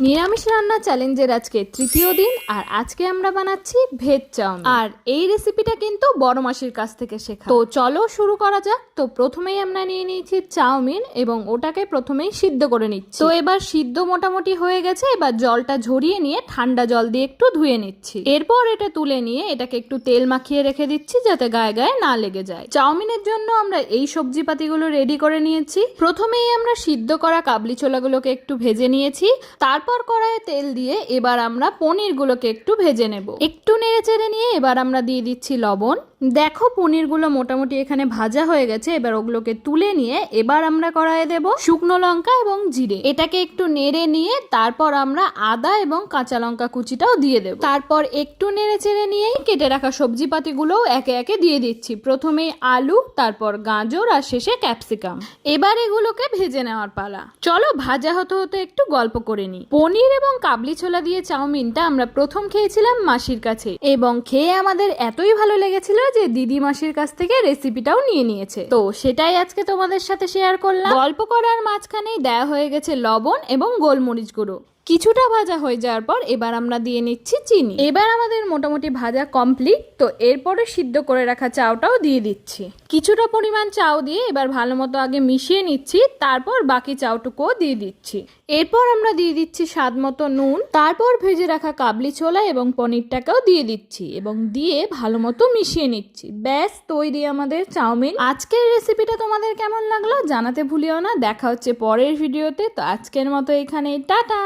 নিরামিষ রান্না চ্যালেঞ্জের আজকে তৃতীয় দিন, আর আজকে আমরা বানাচ্ছি ভেজ চাউমিন। আর এই রেসিপিটা কিন্তু বড় মাসির কাছ থেকে শেখা। তো চলো শুরু করা যাক। তো প্রথমেই আমরা নিয়ে নিয়েছি চাউমিন এবং ওটাকে প্রথমেই সিদ্ধ করে নিচ্ছি। তো এবার সিদ্ধ মোটামুটি হয়ে গেছে, এবার জলটা ঝরিয়ে নিয়ে ঠান্ডা জল দিয়ে একটু ধুয়ে নিচ্ছি। এরপর এটা তুলে নিয়ে এটাকে একটু তেল মাখিয়ে রেখে দিচ্ছি যাতে গায়ে গায়ে না লেগে যায়। চাউমিনের জন্য আমরা এই সবজি পাতিগুলো রেডি করে নিয়েছি। প্রথমেই আমরা সিদ্ধ করা কাবলি ছোলাগুলোকে একটু ভেজে নিয়েছি। তারপর কড়াইয়ে তেল দিয়ে এবার আমরা পনিরগুলোকে একটু ভেজে নেব। একটু নেড়ে চেড়ে নিয়ে এবার আমরা দিয়ে দিচ্ছি লবণ। দেখো পনিরগুলো মোটামুটি এখানে ভাজা হয়ে গেছে। এবার ওগুলোকে তুলে নিয়ে এবার আমরা কড়াইয়ে দেব শুকনো লঙ্কা এবং জিরে। এটাকে একটু নেড়ে নিয়ে তারপর আমরা আদা এবং কাঁচা লঙ্কা কুচিটাও দিয়ে দেব। তারপর একটু নেড়ে চেড়ে নিয়ে কেটে রাখা সবজি পাতিগুলোও একে একে দিয়ে দিচ্ছি। প্রথমে আলু, তারপর গাজর আর শেষে ক্যাপসিকাম। এবার এগুলোকে ভেজে নেওয়ার পালা। চলো ভাজা হতে হতে একটু গল্প করে নিই। পনির এবং কাবলি ছোলা দিয়ে চাউমিনটা আমরা প্রথম খেয়েছিলাম মাসির কাছে, এবং খেয়ে আমাদের এতই ভালো লেগেছিল যে দিদি মাসির কাছ থেকে রেসিপিটাও নিয়ে নিয়েছে। তো সেটাই আজকে তোমাদের সাথে শেয়ার করলাম। গল্প করার মাঝখানেই দেয়া হয়ে গেছে লবণ এবং গোলমরিচ গুঁড়ো। কিছুটা ভাজা হয়ে যাওয়ার পর এবার আমরা দিয়ে নিচ্ছি চিনি। এবার আমাদের মোটামুটি ভাজা কমপ্লিট। তো এরপরে সিদ্ধ করে রাখা চাউটাও দিয়ে দিচ্ছি। কিছুটা পরিমাণ চাউ দিয়ে এবার ভালো মতো আগে মিশিয়ে নিচ্ছি, তারপর বাকি চাউটুকুও দিয়ে দিচ্ছি। এরপর আমরা দিয়ে দিচ্ছি স্বাদ মতো নুন, তারপর ভেজে রাখা কাবলি ছোলা এবং পনিরটাকেও দিয়ে দিচ্ছি এবং দিয়ে ভালো মতো মিশিয়ে নিচ্ছি। ব্যাস তৈরি আমাদের চাউমিন। আজকের রেসিপিটা তোমাদের কেমন লাগলো জানাতে ভুলিও না। দেখা হচ্ছে পরের ভিডিওতে। তো আজকের মতো এখানেই, টাটা।